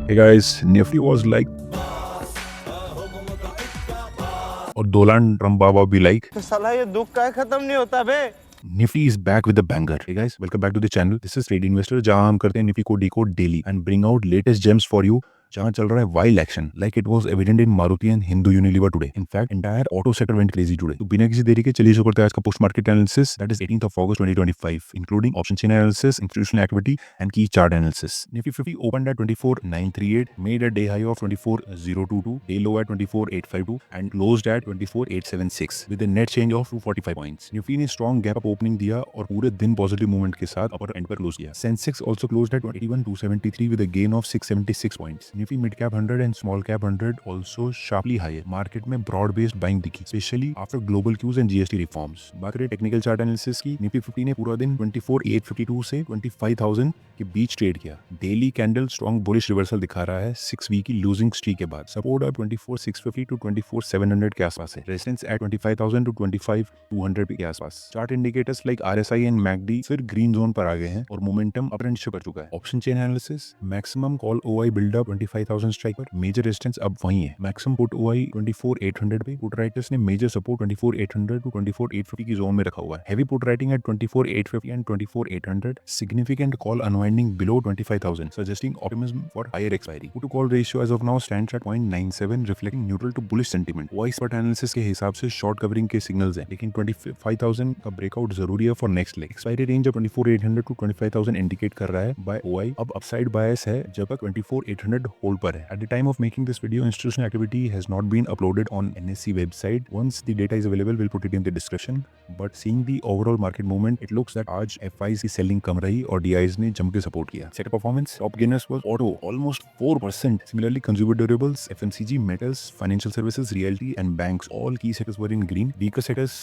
Hey guys, Nifty was like, और Donald Trump बाबा भी like, तो साला ये दुख का खत्म नहीं होता बे। Nifty is back with a banger. Hey guys, welcome back to the channel. This is Trade Investor, जहां हम करते हैं निफ्टी को decode daily and bring out latest gems for you. जहां चल रहा है wild action, like it was evident in Maruti and Hindu Unilever today. In fact, entire auto sector went crazy today. तो बिना किसी देरी के चलिए शुरू करते हैं आज का post market analysis. That is 18th of August 2025, including option chain analysis, institutional activity, and key chart analysis. Nifty 50 opened at 24,938, made a day high of 24,022, day low at 24,852, and closed at 24,876 with a net change of 245 points. Nifty ने strong gap up opening दिया और पूरे दिन positive movement के साथ अपर and पर close किया. Sensex also closed at 21,273 with a gain of 676 points. Nifty mid cap 100 and small cap 100 also sharply higher. Market में ब्रॉड बेस्ड बाइंग दिखी, specially after global cues and GST reforms. बात करें technical chart analysis की, निफ्टी 50 ने पूरा दिन 24,852 से 25,000 के बीच ट्रेड किया. Daily candle strong bullish reversal दिखा रहा है 6 वीक की लूजिंग स्ट्रीक के बाद. सपोर्ट अब 24,650 टू 24,700 के आसपास है. रेजिस्टेंस एट 25,000 टू 25,200 के आसपास. Chart indicators like RSI and McD फिर ग्रीन जोन पर आ गए हैं और मोमेंटम अपट्रेंड शो कर चुका है. Option chain analysis, maximum call OI buildup 25,000 strike पर, मेजर रेजिस्टेंस अब वही है. मैक्सिमम पुट ओआई 24,800 पे. पुट राइटर्स ने मेजर सपोर्ट 24,800 टू 24,850 की जोन में रखा हुआ है. Heavy put writing at 24,850 and 24,800. Significant call unwinding below 25,000, suggesting optimism for higher expiry. Put to call ratio as of now stands at 0.97, reflecting neutral to bullish sentiment. OI spot analysis के हिसाब से short covering के signals हैं, लेकिन 25,000 का breakout जरूरी है for next leg. Expiry range अब 24,800 टू 25,000 इंडिकेट कर रहा है बाय OI. अब अपसाइड बायस है जब तक 24,800 होल्ड पर है. At the time of making this video, institutional activity has not been uploaded on NSE website. Once the data is available, we'll put it in the description. But seeing the overall market movement, it looks that आज FIs की selling कम रही और DIs ने जम के support किया. Sector performance, top gainers was auto, almost 4%. Similarly, consumer durables, FMCG, metals, financial services, realty, and banks, all key sectors were in green. Weaker sectors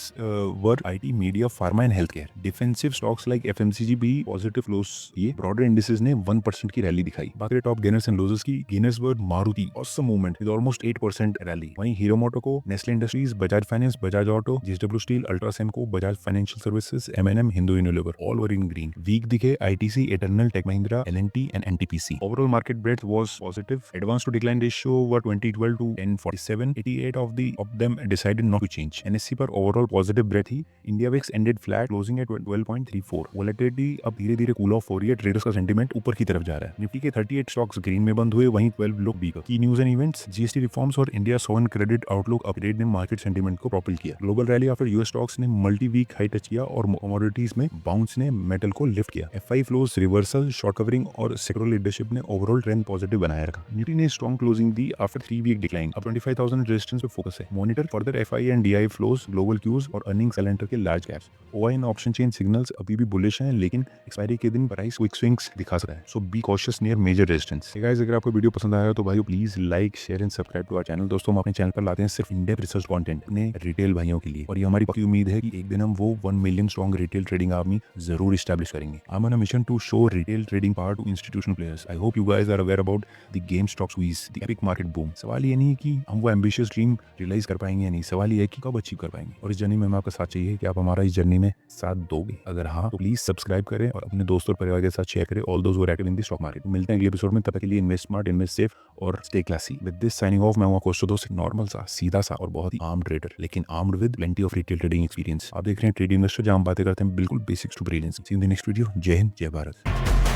were IT, media, pharma, and healthcare. Defensive stocks like FMCG भी positive flows किए. Broader indices ने 1% की rally दिखाई. बाकी top gainers and losers की, gainers were Maruti, awesome movement with almost 8% rally. वहीं hero मोटो को, Nestle Industries, Bajaj Finance, Bajaj Auto, JSW Steel, Ultrasenco, Bajaj Financial Services, M&M, Hindu Unilever, all were in green. Weak दिखे ITC, Eternal, Tech Mahindra, L&T, and NTPC. Overall market breadth was positive. Advance to decline ratio were 2012 to 1047. 88 of them decided not to change. NSE पर overall positive breadth he. India VIX ended flat, closing at 12.34. Volatility अब धीरे धीरे cool off हो रही है. Traders का sentiment ऊपर की तरफ जा रहा है. निफ्टी के 38 स्टॉक्स ग्रीन में बंद हुए, वहीं 12 लोग वीकर. की news and events, GST reforms और India sovereign credit outlook upgrade ने मार्केट सेंटीमेंट को प्रोपेल किया. Global rally after US stocks ने मल्टी वीक हाई टच किया और कमोडिटीज में बाउंस ने मेटल को लिफ्ट किया. FI flows, reversal, short covering और सेक्टोरल लीडरशिप ने ओवरऑल ट्रेंड पॉजिटिव बनाए रखा. निफ्टी ने स्ट्रॉन्ग क्लोजिंग दी आफ्टर 3 वीक डिक्लाइन. अब 25,000 रेजिस्टेंस पे फोकस है. Monitor further FI and DI flows, global cues और अर्निंग कैलेंडर के large gaps. OI and option chain signals अभी भी बुलिश हैं, लेकिन एक्सपायरी के दिन प्राइस क्विक स्विंग्स दिखा सकता है. So be cautious near major resistance. Guys, अगर आपको वीडियो पसंद आया तो भाई please like, share and subscribe to our channel. दोस्तों, हम अपने चैनल पर लाते हैं सिर्फ इन डेप्थ रिसर्च कंटेंट अपने रिटेल भाइयों के लिए, और ये हमारी पक्की उम्मीद है कि एक दिन हम वो 1 million strong retail trading army जरूर एस्टैब्लिश करेंगे. I am on a mission to show retail trading power to institutional players. I hope you guys are aware about the game stock squeeze, the epic market boom. सवाल ये नहीं कि हम वो ambitious dream realise कर पाएंगे या नहीं, सवाल ये है कि कब अचीव कर पाएंगे. और इस जर्नी में हमें आपका साथ चाहिए कि आप हमारा इस जर्नी में साथ दोगे. अगर हाँ तो प्लीज सब्सक्राइब करें और अपने दोस्तों और परिवार के साथ शेयर करें. All those who are active in the stock market. मिलते हैं अगले एपिसोड में. तब तक के लिए इन्वेस्ट स्मार्ट, इन्वेस्ट सेफ और stay classy. With this signing off. मैं हूं कोस्टो दोस्त, नॉर्मल सा, सीधा सा और बहुत ही आर्म्ड ट्रेडर, लेकिन armed with plenty of retail trading experience. आप देख रहे हैं ट्रेड इन्वेस्टर, जहां हम बातें करते हैं बिल्कुल basics to brilliance. See you in the next video. जय हिंद, जय भारत.